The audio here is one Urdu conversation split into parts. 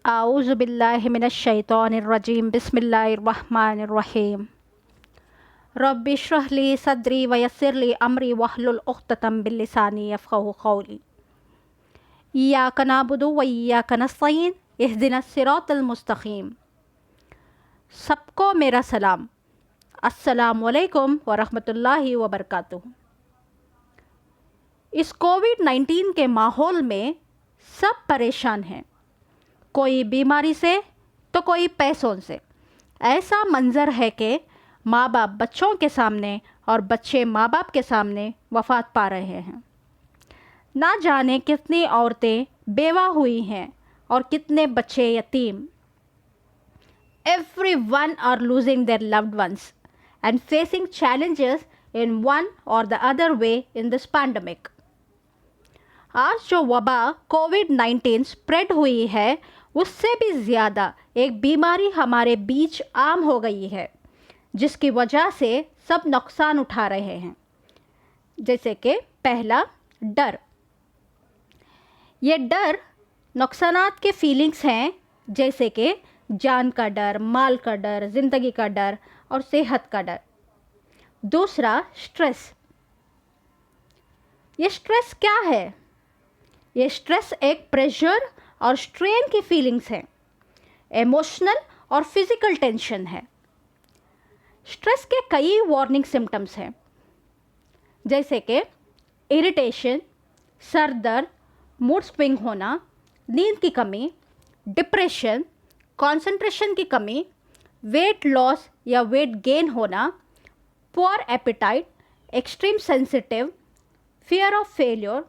اعوذ باللہ من الشیطان الرجیم بسم اللہ الرحمن الرحیم رب اشرح لی صدری ویسر لی امری واحلل عقدۃ من لسانی یفقہوا قولی ایاک نعبد و ایاک نستعین اہدنا الصراط المستقیم۔ سب کو میرا سلام، السلام علیکم ورحمۃ اللہ وبرکاتہ۔ اس کووڈ-19 کے ماحول میں سب پریشان ہیں، کوئی بیماری سے تو کوئی پیسوں سے۔ ایسا منظر ہے کہ ماں باپ بچوں کے سامنے اور بچے ماں باپ کے سامنے وفات پا رہے ہیں۔ نہ جانے کتنی عورتیں بیوہ ہوئی ہیں اور کتنے بچے یتیم۔ Everyone are losing their loved ones and facing challenges in one or the other way in this pandemic۔ آج جو وبا کووڈ-19 اسپریڈ ہوئی ہے، اس سے بھی زیادہ ایک بیماری ہمارے بیچ عام ہو گئی ہے، جس کی وجہ سے سب نقصان اٹھا رہے ہیں۔ جیسے کہ پہلا، ڈر۔ یہ ڈر نقصانات کے فیلنگس ہیں، جیسے کہ جان کا ڈر، مال کا ڈر، زندگی کا ڈر اور صحت کا ڈر۔ دوسرا، اسٹریس۔ یہ اسٹریس کیا ہے؟ یہ اسٹریس ایک پریشر اور اسٹرین کی فیلنگس ہیں، ایموشنل اور فزیکل ٹینشن ہے۔ اسٹریس کے کئی وارننگ سمٹمز ہیں، جیسے کہ اریٹیشن، سر درد، موڈ سوئنگ ہونا، نیند کی کمی، ڈپریشن، کنسنٹریشن کی کمی، ویٹ لاس یا ویٹ گین ہونا، پور appetite, extreme sensitive, fear of failure,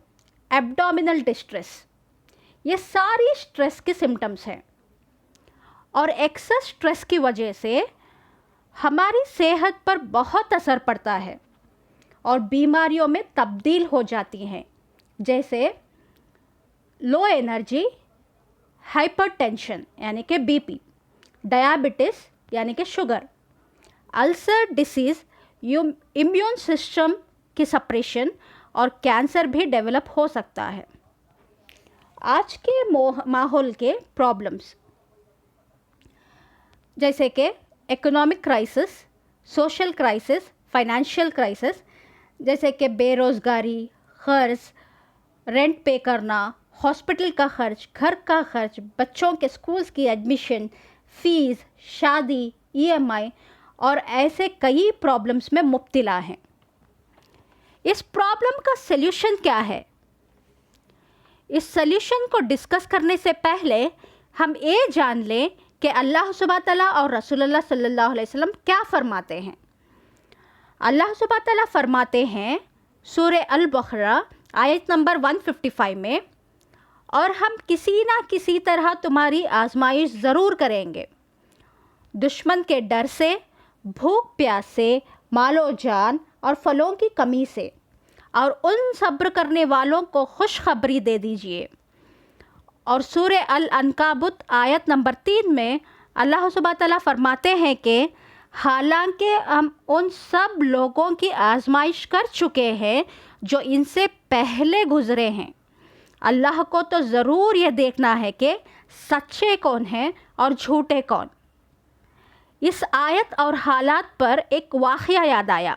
abdominal distress. یہ ساری اسٹریس کے سمٹمز ہیں، اور ایکسس اسٹریس کی وجہ سے ہماری صحت پر بہت اثر پڑتا ہے اور بیماریوں میں تبدیل ہو جاتی ہیں، جیسے لو انرجی، ہائپر ٹینشن یعنی کہ بی پی، ڈیابٹس یعنی کہ شوگر، السر ڈیزیز، امیون سسٹم کی سپریشن اور کینسر بھی ڈیولپ ہو سکتا ہے۔ آج کے ماحول کے پرابلمس، جیسے کہ economic crisis, social crisis, financial crisis, جیسے کہ بے روزگاری، قرض، رینٹ پے کرنا، ہاسپٹل کا خرچ، گھر کا خرچ، بچوں کے اسکولس کی ایڈمیشن، فیس، شادی، EMI اور ایسے کئی پرابلمس میں مبتلا ہیں۔ اس پرابلم کا سلیوشن کیا ہے؟ اس سلیوشن کو ڈسکس کرنے سے پہلے ہم یہ جان لیں کہ اللہ سبحانہ تعالیٰ اور رسول اللہ صلی اللہ علیہ وسلم کیا فرماتے ہیں۔ اللہ سبحانہ تعالیٰ فرماتے ہیں سورہ البقرہ آیت نمبر 155 میں، اور ہم کسی نہ کسی طرح تمہاری آزمائش ضرور کریں گے، دشمن کے ڈر سے، بھوک پیاس سے، مال و جان اور پھلوں کی کمی سے، اور ان صبر کرنے والوں کو خوشخبری دے دیجیے۔ اور سورہ العنکبوت آیت نمبر 3 میں اللہ سبحانہ تعالیٰ فرماتے ہیں کہ حالانکہ ہم ان سب لوگوں کی آزمائش کر چکے ہیں جو ان سے پہلے گزرے ہیں، اللہ کو تو ضرور یہ دیکھنا ہے کہ سچے کون ہیں اور جھوٹے کون۔ اس آیت اور حالات پر ایک واقعہ یاد آیا۔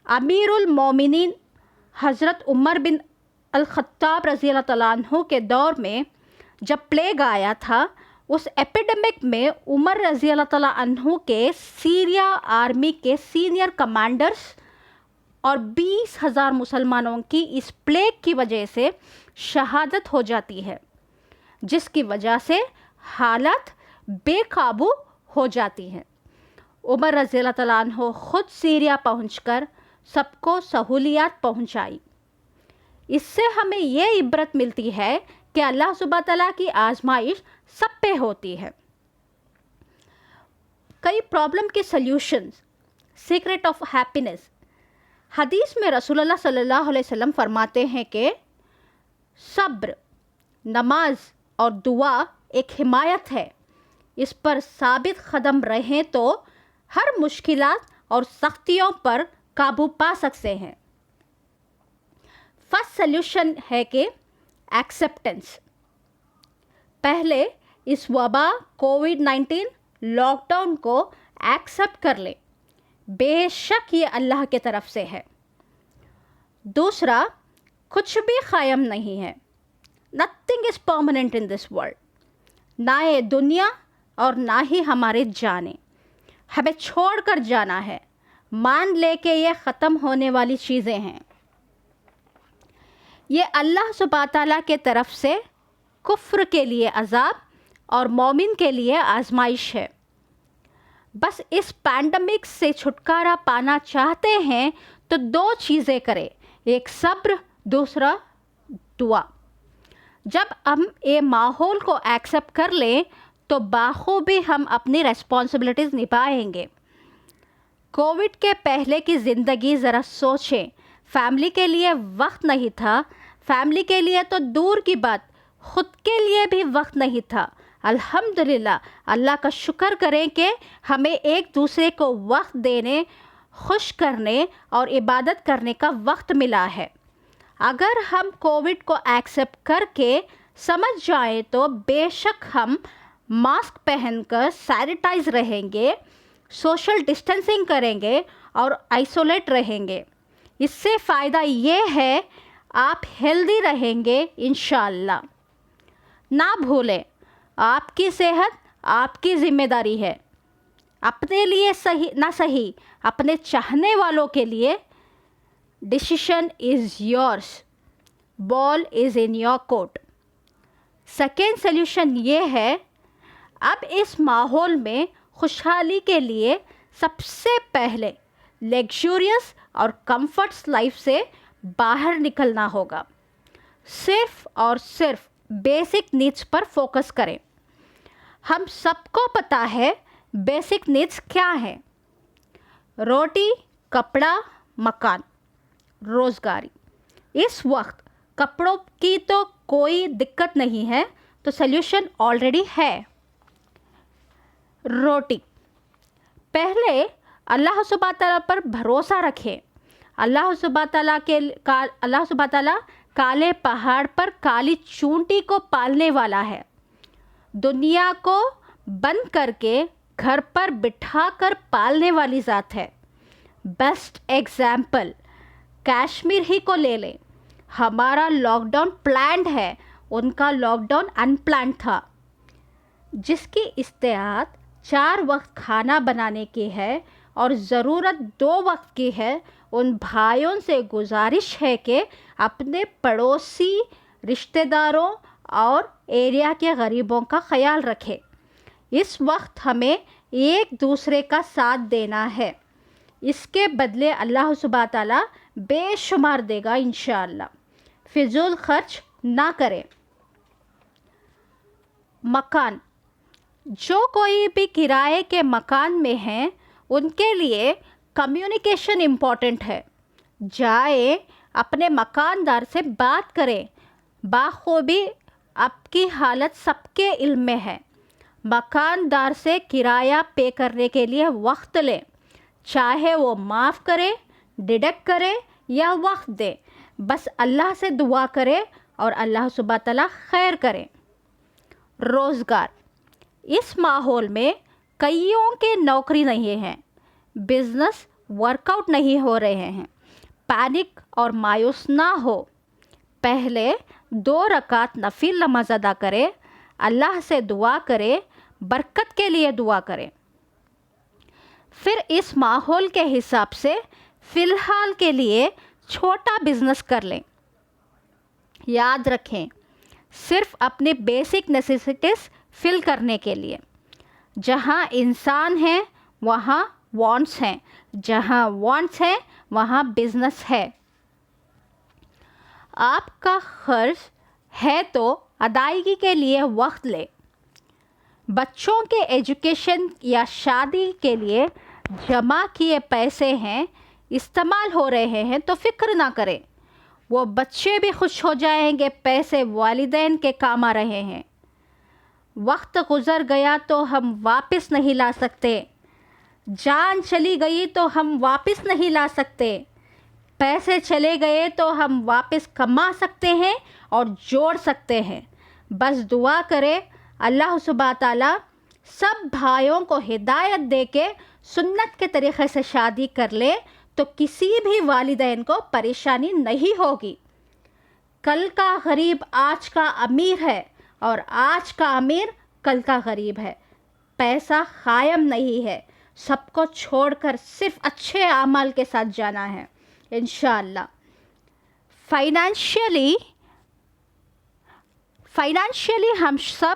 امیر المومنین حضرت عمر بن الخطاب رضی اللہ تعالیٰ عنہ کے دور میں جب پلیگ آیا تھا، اس ایپیڈیمک میں عمر رضی اللہ تعالیٰ عنہ کے سیریا آرمی کے سینئر کمانڈرز اور 20,000 مسلمانوں کی اس پلیگ کی وجہ سے شہادت ہو جاتی ہے، جس کی وجہ سے حالت بے قابو ہو جاتی ہیں۔ عمر رضی اللہ تعالیٰ عنہ خود سیریا پہنچ کر سب کو سہولیات پہنچائی۔ اس سے ہمیں یہ عبرت ملتی ہے کہ اللہ سبحانہ تعالیٰ کی آزمائش سب پہ ہوتی ہے۔ کئی پرابلم کے سلیوشنز، سیکرٹ آف ہیپینس۔ حدیث میں رسول اللہ صلی اللہ علیہ وسلم فرماتے ہیں کہ صبر، نماز اور دعا ایک حمایت ہے، اس پر ثابت قدم رہیں تو ہر مشکلات اور سختیوں پر قابو پا سکتے ہیں۔ فرسٹ سلیوشن ہے کہ ایکسیپٹنس۔ پہلے اس وبا کووڈ-19 لاک ڈاؤن کو ایکسیپٹ کر لیں. بے شک یہ اللہ کے طرف سے ہے. دوسرا، کچھ بھی قائم نہیں ہے. Nothing is permanent in this world. نہ یہ دنیا اور نہ ہی ہمارے جانیں. ہمیں چھوڑ کر جانا ہے. مان لے کہ یہ ختم ہونے والی چیزیں ہیں. یہ اللہ سبحانہ تعالیٰ کے طرف سے کفر کے لیے عذاب اور مومن کے لیے آزمائش ہے. بس اس پینڈمک سے چھٹکارا پانا چاہتے ہیں تو دو چیزیں کریں. ایک صبر، دوسرا دعا. جب ہم یہ ماحول کو ایکسیپٹ کر لیں تو بخوبی ہم اپنی ریسپانسبلٹیز نبھائیں گے. کووڈ کے پہلے کی زندگی ذرا سوچیں. فیملی کے لیے وقت نہیں تھا. فیملی کے لیے تو دور کی بات، خود کے لیے بھی وقت نہیں تھا. الحمدللہ اللہ کا شکر کریں کہ ہمیں ایک دوسرے کو وقت دینے، خوش کرنے اور عبادت کرنے کا وقت ملا ہے. اگر ہم کووڈ کو ایکسیپٹ کر کے سمجھ جائیں تو بے شک ہم ماسک پہن کر سینیٹائز رہیں گے، سوشل ڈسٹینسنگ کریں گے اور آئسولیٹ رہیں گے. اس سے فائدہ یہ ہے آپ ہیلدی رہیں گے انشاءاللہ. نہ بھولیں آپ کی صحت آپ کی ذمہ داری ہے. اپنے لیے نہ صحیح، اپنے چاہنے والوں کے لیے. Decision is yours, ball is in your court. Second solution یہ ہے، اب اس ماحول میں خوشحالی کے لیے سب سے پہلے لیگزوریس اور کمفرٹس لائف سے باہر نکلنا ہوگا. صرف اور صرف بیسک نیڈس پر فوکس کریں. ہم سب کو پتہ ہے بیسک نیڈس کیا ہیں. روٹی، کپڑا، مکان، روزگاری. اس وقت کپڑوں کی تو کوئی دقت نہیں ہے تو سلیوشن آلریڈی ہے. روٹی، پہلے اللہ سبحانہ تعالیٰ پر بھروسہ رکھیں. اللہ سبحانہ تعالیٰ کالے پہاڑ پر کالی چونٹی کو پالنے والا ہے. دنیا کو بند کر کے گھر پر بٹھا کر پالنے والی ذات ہے. بیسٹ ایگزامپل کشمیر ہی کو لے لیں. ہمارا لاک ڈاؤن پلانڈ ہے، ان کا لاک ڈاؤن ان پلانڈ تھا. جس کی استطاعت 4 وقت کھانا بنانے کی ہے اور ضرورت 2 وقت کی ہے، ان بھائیوں سے گزارش ہے کہ اپنے پڑوسی، رشتہ داروں اور ایریا کے غریبوں کا خیال رکھے. اس وقت ہمیں ایک دوسرے کا ساتھ دینا ہے. اس کے بدلے اللہ سبحانہ تعالیٰ بے شمار دے گا انشاءاللہ. فضول خرچ نہ کریں. مکان، جو کوئی بھی کرائے کے مکان میں ہیں ان کے لیے کمیونیکیشن امپورٹنٹ ہے. جائیں اپنے مکاندار سے بات کریں. بخوبی آپ کی حالت سب کے علم میں ہے. مکاندار سے کرایہ پے کرنے کے لیے وقت لیں. چاہے وہ معاف کرے، ڈیڈکٹ کرے یا وقت دے. بس اللہ سے دعا کرے اور اللہ سبحانہ تعالیٰ خیر کرے. روزگار، اس ماحول میں کئیوں کے نوکری نہیں ہیں. بزنس ورک آؤٹ نہیں ہو رہے ہیں. پینک اور مایوس نہ ہو. پہلے 2 رکعت نفل نماز ادا کرے، اللہ سے دعا کرے، برکت کے لیے دعا کرے. پھر اس ماحول کے حساب سے فی الحال کے لیے چھوٹا بزنس کر لیں. یاد رکھیں صرف اپنے بیسک نیسیسٹیز فل کرنے کے لیے. جہاں انسان ہیں وہاں وانٹس ہیں، جہاں وانٹس ہیں وہاں بزنس ہے. آپ کا قرض ہے تو ادائیگی کے لیے وقت لیں. بچوں کے ایجوکیشن یا شادی کے لیے جمع کیے پیسے ہیں، استعمال ہو رہے ہیں تو فکر نہ کریں. وہ بچے بھی خوش ہو جائیں گے. پیسے والدین کے کام آ رہے ہیں. وقت گزر گیا تو ہم واپس نہیں لا سکتے. جان چلی گئی تو ہم واپس نہیں لا سکتے. پیسے چلے گئے تو ہم واپس کما سکتے ہیں اور جوڑ سکتے ہیں. بس دعا کرے اللہ سبحانہ تعالیٰ سب بھائیوں کو ہدایت دے کے سنت کے طریقے سے شادی کر لے تو کسی بھی والدین کو پریشانی نہیں ہوگی. کل کا غریب آج کا امیر ہے اور آج کا امیر کل کا غریب ہے. پیسہ قائم نہیں ہے. سب کو چھوڑ کر صرف اچھے اعمال کے ساتھ جانا ہے انشاءاللہ. فائنینشیلی ہم سب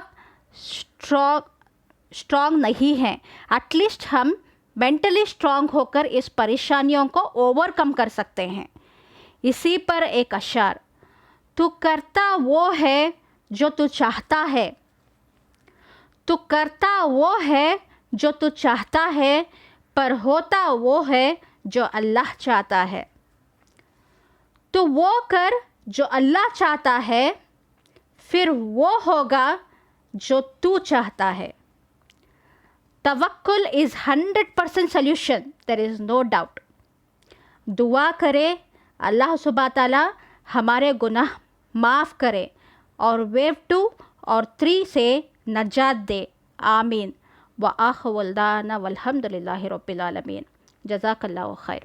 اسٹرانگ نہیں ہیں. ایٹ لیسٹ ہم مینٹلی اسٹرانگ ہو کر اس پریشانیوں کو اوور کم کر سکتے ہیں. اسی پر ایک اشعار: تو کرتا وہ ہے جو تو چاہتا ہے، تو کرتا وہ ہے جو تو چاہتا ہے، پر ہوتا وہ ہے جو اللہ چاہتا ہے. تو وہ کر جو اللہ چاہتا ہے، پھر وہ ہوگا جو تو چاہتا ہے. توکل از 100% سلیوشن، دیر از نو ڈاؤٹ. دعا کرے اللہ سبحانہ تعالیٰ ہمارے گناہ معاف کرے اور ویو 2 اور 3 سے نجات دے. آمین. وآخر دعوانا والحمد للہ رب العالمین. جزاک اللہ خیر.